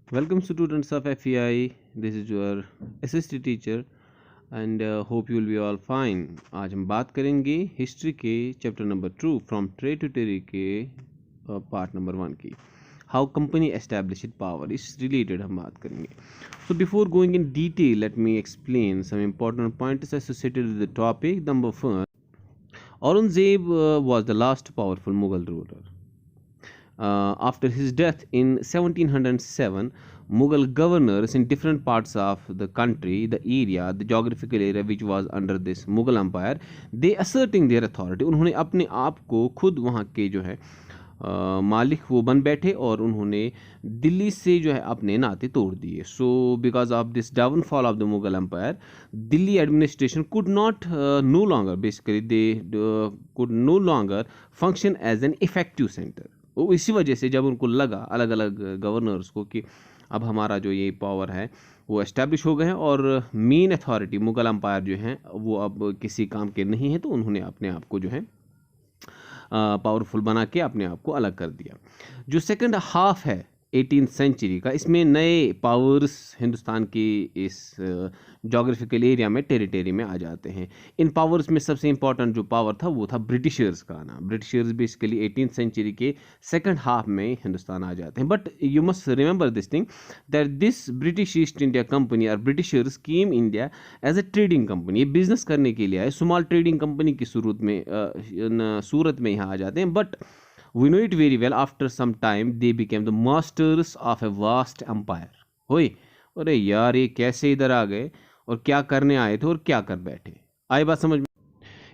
Welcome students of FEI. This is your SST teacher and hope you will be all fine. आज हम बात करेंगे history के chapter number 2 from trade to territory के part number 1 की how company established power इस related हम बात करेंगे. So before going in detail, let me explain some important points associated with the topic. Number 1, Aurangzeb was the last powerful Mughal ruler. After his death in 1707, Mughal governors in different parts of the country, the geographical area which was under this Mughal empire, they asserting their authority. उन्होंने अपने आप को खुद वहाँ के जो है मालिक वो बन बैठे और उन्होंने दिल्ली से जो है अपने नाते तोड़ दिए. So because of this downfall of the Mughal empire, Delhi administration could not no longer basically they could no longer function as an effective centre. वो इसी वजह से जब उनको लगा अलग अलग गवर्नर्स को कि अब हमारा जो ये पावर है वो एस्टैब्लिश हो गए हैं और मेन अथॉरिटी मुगल एम्पायर जो है वो अब किसी काम के नहीं है, तो उन्होंने अपने आप को जो है पावरफुल बना के अपने आप को अलग कर दिया. जो सेकंड हाफ है 18th सेंचुरी का, इसमें नए पावर्स हिंदुस्तान की इस जोग्राफिकल एरिया में टेरिटरी में आ जाते हैं. इन पावर्स में सबसे इंपॉर्टेंट जो पावर था वो था ब्रिटिशर्स का आना. ब्रिटिशर्स बेसिकली 18th सेंचुरी के सेकंड हाफ में हिंदुस्तान आ जाते हैं. But you must remember this thing that this British East India Company और Britishers came India as a trading company. ये बिजनेस करने के लिए आए. स्मॉल ट्रेडिंग कंपनी की सूरत में यहाँ आ जाते हैं. But we know it very well, after some time they became the masters of a vast empire. होए, अरे यार ये कैसे इधर आ गए और क्या करने आए थे और क्या कर बैठे. आई बात समझ में.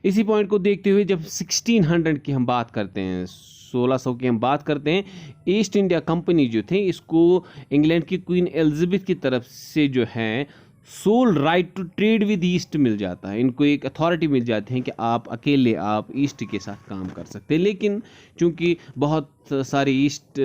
इसी पॉइंट को देखते हुए जब 1600 की हम बात करते हैं, 1600 की हम बात करते हैं, ईस्ट इंडिया कंपनी जो थे इसको इंग्लैंड की क्वीन एलिजाबेथ की तरफ से जो है sole right to trade with East मिल जाता है. इनको एक अथॉरिटी मिल जाती है कि आप अकेले आप ईस्ट के साथ काम कर सकते हैं. लेकिन चूंकि बहुत सारे ईस्ट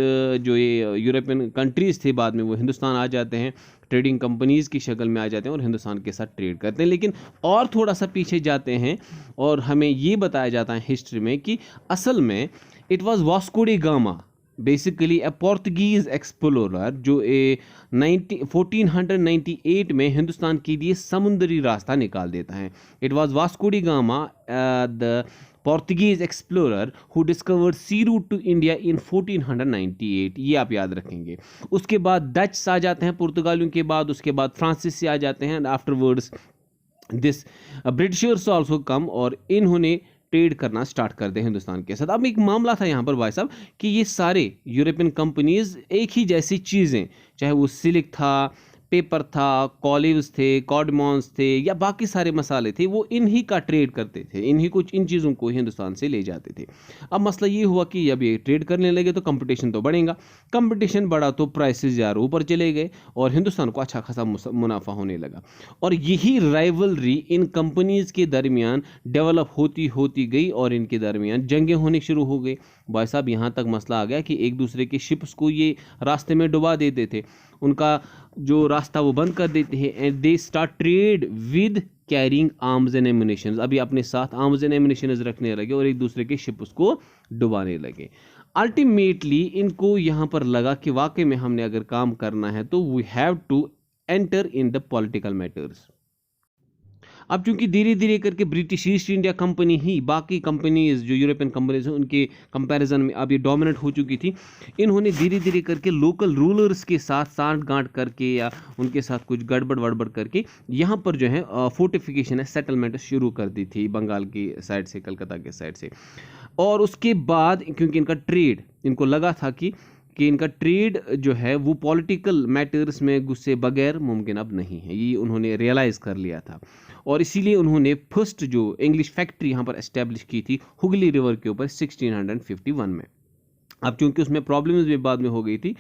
जो ये यूरोपियन कंट्रीज़ थे बाद में वो हिंदुस्तान आ जाते हैं, ट्रेडिंग कंपनीज़ की शक्ल में आ जाते हैं और हिंदुस्तान के साथ ट्रेड करते हैं. लेकिन और थोड़ा सा पीछे जाते हैं और हमें ये बताया जाता है हिस्ट्री में कि असल में it was Vasco da gamma, basically A Portuguese explorer जो 1498 में हिंदुस्तान के लिए समुद्री रास्ता निकाल देता है. It was Vasco da Gama the Portuguese explorer who discovered sea route to India in 1498. ये आप याद रखेंगे. उसके बाद डच आ जाते हैं पुर्तगालियों के बाद, उसके बाद फ्रांसिस से आ जाते हैं. Afterwards this Britishers also come और इन्होंने ट्रेड करना स्टार्ट कर दे हिंदुस्तान के साथ. अब एक मामला था यहाँ पर भाई साहब कि ये सारे यूरोपियन कंपनीज एक ही जैसी चीज़ें, चाहे वो सिल्क था, पेपर था, कॉलिव्स थे, कॉडमॉन्स थे या बाकी सारे मसाले थे, वो इन्हीं का ट्रेड करते थे. इन्हीं कुछ इन चीज़ों को हिंदुस्तान से ले जाते थे. अब मसला ये हुआ कि अब ये ट्रेड करने लगे तो कंपटीशन तो बढ़ेगा. कंपटीशन बढ़ा तो प्राइसेस यार ऊपर चले गए और हिंदुस्तान को अच्छा खासा मुनाफा होने लगा. और यही राइवलरी इन कंपनीज के दरमियान डेवलप होती होती गई और इनके दरमियान जंगें होने शुरू हो गई. भाई साहब यहाँ तक मसला आ गया कि एक दूसरे के शिप्स को ये रास्ते में डुबा देते थे, उनका जो रास्ता वो बंद कर देते हैं. And they start trade with carrying arms and ammunition. अभी अपने साथ आर्म्स एंड एमुनिशन रखने लगे और एक दूसरे के शिप्स को डुबाने लगे. अल्टीमेटली इनको यहाँ पर लगा कि वाकई में हमने अगर काम करना है तो we have to enter in the political matters. अब चूंकि धीरे धीरे करके ब्रिटिश ईस्ट इंडिया कंपनी ही बाकी कंपनीज जो यूरोपियन कंपनीज हैं उनके कंपैरिजन में अब ये डोमिनेट हो चुकी थी, इन्होंने धीरे धीरे करके लोकल रूलर्स के साथ सांठ गांठ करके या उनके साथ कुछ गड़बड़ वड़बड़ करके यहाँ पर जो है फोर्टिफिकेशन है, सेटलमेंट शुरू कर दी थी बंगाल की साइड से, कलकत्ता के साइड से. और उसके बाद क्योंकि इनका ट्रेड, इनको लगा था कि इनका ट्रेड जो है वो पॉलिटिकल मैटर्स में घुसे बगैर मुमकिन अब नहीं है, ये उन्होंने रियलाइज़ कर लिया था. और इसीलिए उन्होंने फर्स्ट जो इंग्लिश फैक्ट्री यहाँ पर एस्टेब्लिश की थी हुगली रिवर के ऊपर 1651 में. अब चूंकि उसमें प्रॉब्लम्स भी बाद में हो गई थी,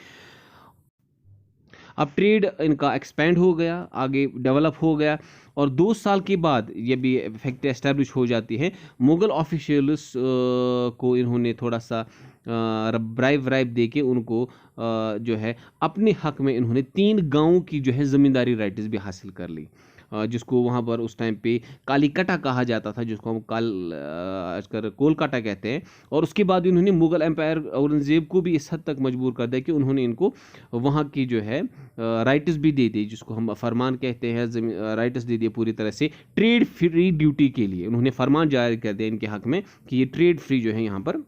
अब ट्रेड इनका एक्सपेंड हो गया, आगे डेवलप हो गया. और 2 साल के बाद ये भी फैक्ट्री एस्टेब्लिश हो जाती है. मुगल ऑफिशियल्स को इन्होंने थोड़ा सा ब्राइब दे के उनको जो है अपने हक में इन्होंने 3 गांवों की जो है ज़मींदारी राइट्स भी हासिल कर ली. जिसको वहाँ पर उस टाइम पे कालीकटा कहा जाता था, जिसको हम आजकल कोलकाता कहते हैं। और उसके बाद इन्होंने मुग़ल एम्पायर औरंगज़ेब को भी इस हद तक मजबूर कर दिया कि उन्होंने इनको वहाँ की जो है राइट्स भी दे दी, जिसको हम फरमान कहते हैं, राइट्स दे दिए पूरी तरह से ट्रेड फ्री ड्यूटी के लिए। उन्होंने फरमान जारी कर दिया इनके हक़ में कि ये ट्रेड फ्री जो है यहाँ पर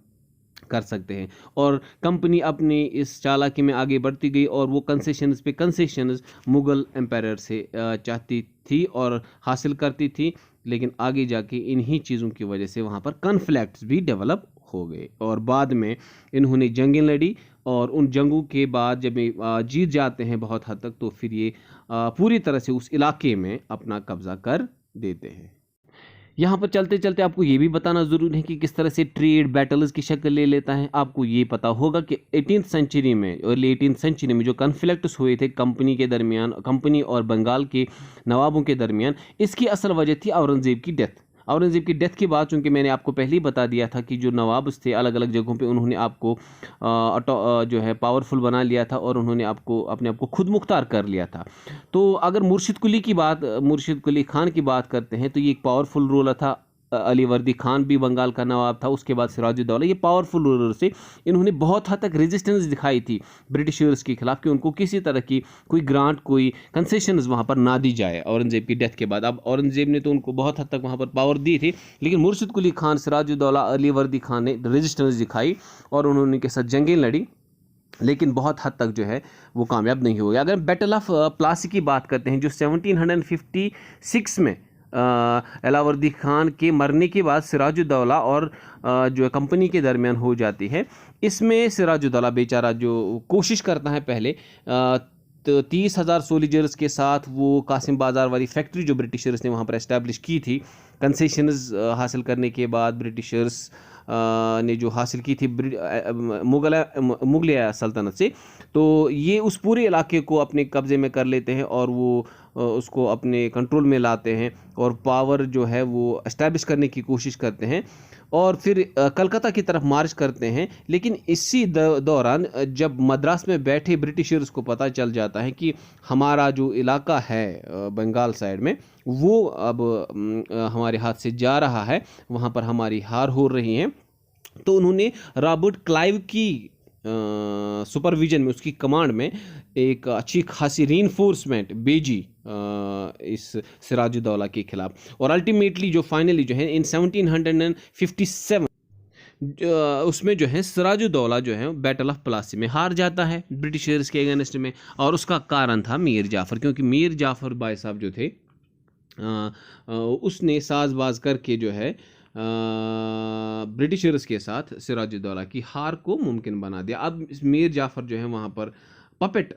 कर सकते हैं। और कंपनी अपनी इस चालाकी में आगे बढ़ती गई और वो कंसेशंस पे कंसेशंस मुग़ल एम्पायर से चाहती थी और हासिल करती थी, लेकिन आगे जाके इन्हीं चीज़ों की वजह से वहाँ पर कन्फ्लिक्ट्स भी डेवलप हो गए और बाद में इन्होंने जंगें लड़ी। और उन जंगों के बाद जब ये जीत जाते हैं बहुत हद तक, तो फिर ये पूरी तरह से उस इलाके में अपना कब्ज़ा कर देते हैं। यहाँ पर चलते चलते आपको ये भी बताना ज़रूरी है कि किस तरह से ट्रेड बैटल्स की शक्ल ले लेता है। आपको ये पता होगा कि 18th सेंचुरी में, अर्ली 18th सेंचुरी में जो कन्फ्लिक्ट्स हुए थे कंपनी के दरमियान, कंपनी और बंगाल के नवाबों के दरमियान, इसकी असल वजह थी औरंगज़ेब की डेथ। औरंगज़ेब की डेथ के बाद, चूँकि मैंने आपको पहले ही बता दिया था कि जो नवाब्स थे अलग अलग जगहों पे, उन्होंने आपको जो है पावरफुल बना लिया था और उन्होंने अपने आप को खुद मुख्तार कर लिया था। तो अगर मुर्शिद कुली खान की बात करते हैं तो ये एक पावरफुल रूलर था। अली वर्दी खान भी बंगाल का नवाब था, उसके बाद सिराजुद्दौला, ये पावरफुल रूलर से इन्होंने बहुत हद तक रेजिस्टेंस दिखाई थी ब्रिटिशर्स के खिलाफ कि उनको किसी तरह की कोई ग्रांट, कोई कंसेशंस वहाँ पर ना दी जाए औरंगज़ेब की डेथ के बाद। अब औरंगज़ेब ने तो उनको बहुत हद तक वहाँ पर पावर दी थी, लेकिन मुर्शिद कुली खान, सिराजुद्दौला, अली वर्दी खान ने रेजिस्टेंस दिखाई और उन्होंने उनके साथ जंगें लड़ी, लेकिन बहुत हद तक जो है वो कामयाब नहीं हो गया। अगर बैटल ऑफ प्लासी की बात करते हैं जो 1756 में अलावर्दी खान के मरने के बाद सिराजुद्दौला और जो है कंपनी के दरमियान हो जाती है, इसमें सिराजुद्दौला बेचारा जो कोशिश करता है पहले तो 30,000 सोल्जर्स के साथ वो कासिम बाज़ार वाली फैक्ट्री जो ब्रिटिशर्स ने वहाँ पर इस्टेब्लिश की थी, कंसेशंस हासिल करने के बाद ब्रिटिशर्स ने जो हासिल की थी मुगलिया सल्तनत से, तो ये उस पूरे इलाके को अपने कब्ज़े में कर लेते हैं और वो उसको अपने कंट्रोल में लाते हैं और पावर जो है वो इस्टेब्लिश करने की कोशिश करते हैं और फिर कलकत्ता की तरफ मार्च करते हैं। लेकिन इसी दौरान जब मद्रास में बैठे ब्रिटिशर्स को पता चल जाता है कि हमारा जो इलाका है बंगाल साइड में, वो अब हमारे हाथ से जा रहा है, वहाँ पर हमारी हार हो रही है, तो उन्होंने रॉबर्ट क्लाइव की सुपरविजन में, उसकी कमांड में एक अच्छी खासी रीइंफोर्समेंट भेजी इस सिराजुद्दौला के खिलाफ। और अल्टीमेटली जो फाइनली जो है इन 1757 उसमें जो है सिराजुद्दौला जो है बैटल ऑफ प्लासी में हार जाता है ब्रिटिशर्स के अगेंस्ट में। और उसका कारण था मीर जाफ़र, क्योंकि मीर जाफ़र भाई साहब जो थे उसने साजबाज करके जो है ब्रिटिशर्स के साथ सिराजुद्दौला की हार को मुमकिन बना दिया। अब मीर जाफ़र जो है वहाँ पर पपेट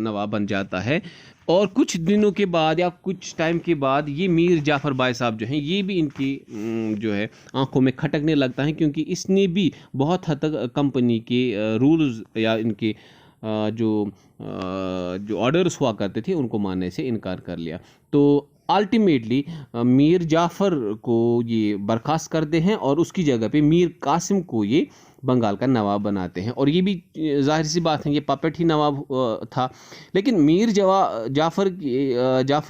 नवाब बन जाता है और कुछ दिनों के बाद या कुछ टाइम के बाद ये मीर जाफ़र भाई साहब जो हैं ये भी इनकी जो है आंखों में खटकने लगता है, क्योंकि इसने भी बहुत हद तक कंपनी के रूल्स या इनके जो ऑर्डर्स हुआ करते थे उनको मानने से इनकार कर लिया। तो अल्टीमेटली मीर जाफ़र को ये बर्खास्त करते हैं और उसकी जगह पे मीर कासिम को ये बंगाल का नवाब बनाते हैं। और ये भी जाहिर सी बात है, ये पपेट ही नवाब था, लेकिन मीर जाफ़र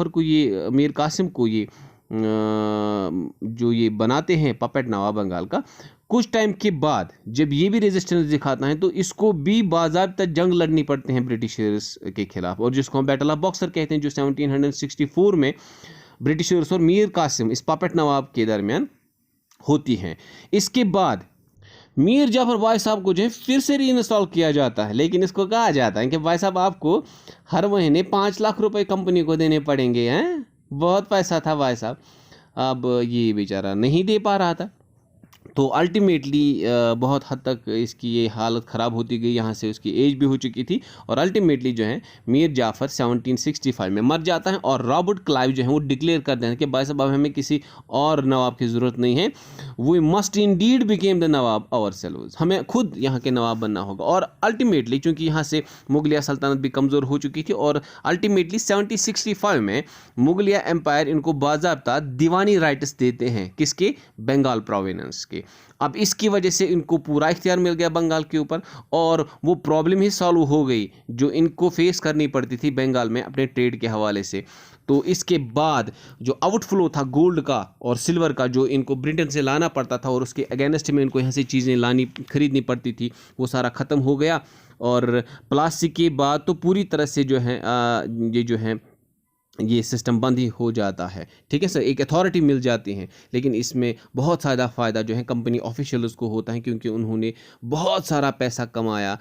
को ये मीर कासिम को ये जो ये बनाते हैं पपेट नवाब बंगाल का, कुछ टाइम के बाद जब ये भी रेजिस्टेंस दिखाता है तो इसको भी बाज़ाब्ता जंग लड़नी पड़ते हैं ब्रिटिशर्स के खिलाफ, और जिसको हम बैटल ऑफ बॉक्सर कहते हैं, जो 1764 में ब्रिटिशर्स और मीर कासिम इस पपेट नवाब के दरमियान होती हैं। इसके बाद मीर जाफ़र भाई साहब को जो है फिर से रीइंस्टॉल किया जाता है, लेकिन इसको कहा जाता है कि भाई साहब आपको हर महीने 5 लाख रुपए कंपनी को देने पड़ेंगे। हैं, बहुत पैसा था भाई साहब। अब ये बेचारा नहीं दे पा रहा था, तो अल्टीमेटली बहुत हद तक इसकी ये हालत ख़राब होती गई, यहाँ से उसकी एज भी हो चुकी थी और अल्टीमेटली जो है मीर जाफ़र 1765 में मर जाता है और रॉबर्ट क्लाइव जो है वो डिक्लेयर करते हैं कि भाई साहब अब हमें किसी और नवाब की ज़रूरत नहीं है, we must indeed became the nawab ourselves, हमें खुद यहाँ के नवाब बनना होगा। और अल्टीमेटली चूँकि यहाँ से मुगलिया सल्तनत भी कमज़ोर हो चुकी थी और अल्टीमेटली 1765 में मुगलिया एम्पायर इनको बाज़ाब्ता दीवानी राइट्स देते हैं, किसके? बंगाल प्रोविंस के। अब इसकी वजह से इनको पूरा इख्तियार मिल गया बंगाल के ऊपर और वो प्रॉब्लम ही सॉल्व हो गई जो इनको फेस करनी पड़ती थी बंगाल में अपने ट्रेड के हवाले से। तो इसके बाद जो आउटफ्लो था गोल्ड का और सिल्वर का, जो इनको ब्रिटेन से लाना पड़ता था और उसके अगेंस्ट में इनको यहाँ से चीज़ें खरीदनी पड़ती थी, वो सारा ख़त्म हो गया। और प्लास्टिक के बाद तो पूरी तरह से जो है ये जो है ये सिस्टम बंद ही हो जाता है। ठीक है सर, एक अथॉरिटी मिल जाती है, लेकिन इसमें बहुत ज़्यादा फ़ायदा जो है कंपनी ऑफिशियल्स को होता है, क्योंकि उन्होंने बहुत सारा पैसा कमाया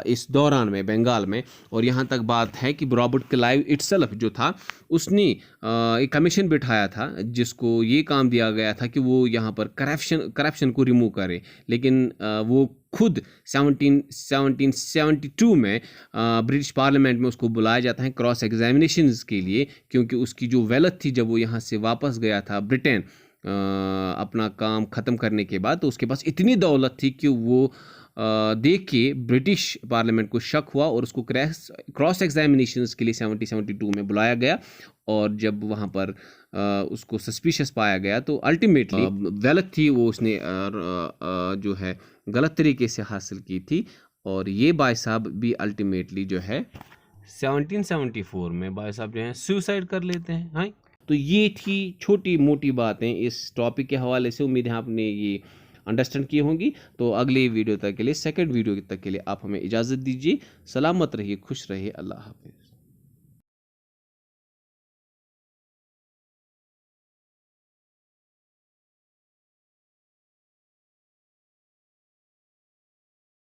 इस दौरान में बंगाल में। और यहाँ तक बात है कि रॉबर्ट क्लाइव इटसेल्फ जो था, उसने एक कमीशन बिठाया था जिसको ये काम दिया गया था कि वो यहाँ पर करप्शन को रिमूव करे। लेकिन वो खुद 1772 में ब्रिटिश पार्लियामेंट में उसको बुलाया जाता है क्रॉस एग्जामिनेशंस के लिए, क्योंकि उसकी जो वेल्थ थी जब वो यहाँ से वापस गया था ब्रिटेन अपना काम ख़त्म करने के बाद, तो उसके पास इतनी दौलत थी कि वो देख के ब्रिटिश पार्लियामेंट को शक हुआ और उसको क्रॉस एग्जामिनेशंस के लिए 1772 में बुलाया गया। और जब वहाँ पर उसको सस्पिशियस पाया गया तो अल्टीमेटली वेल्थ थी वो उसने जो है गलत तरीके से हासिल की थी। और ये भाई साहब भी अल्टीमेटली जो है 1774 में भाई साहब जो है सुसाइड कर लेते हैं। हाँ, तो ये थी छोटी मोटी बातें इस टॉपिक के हवाले से। उम्मीद है आपने ये अंडरस्टैंड की होंगी। तो अगले वीडियो तक के लिए, सेकंड वीडियो तक के लिए आप हमें इजाज़त दीजिए। सलामत रहिए, खुश रहिए, अल्लाह हाफिज़।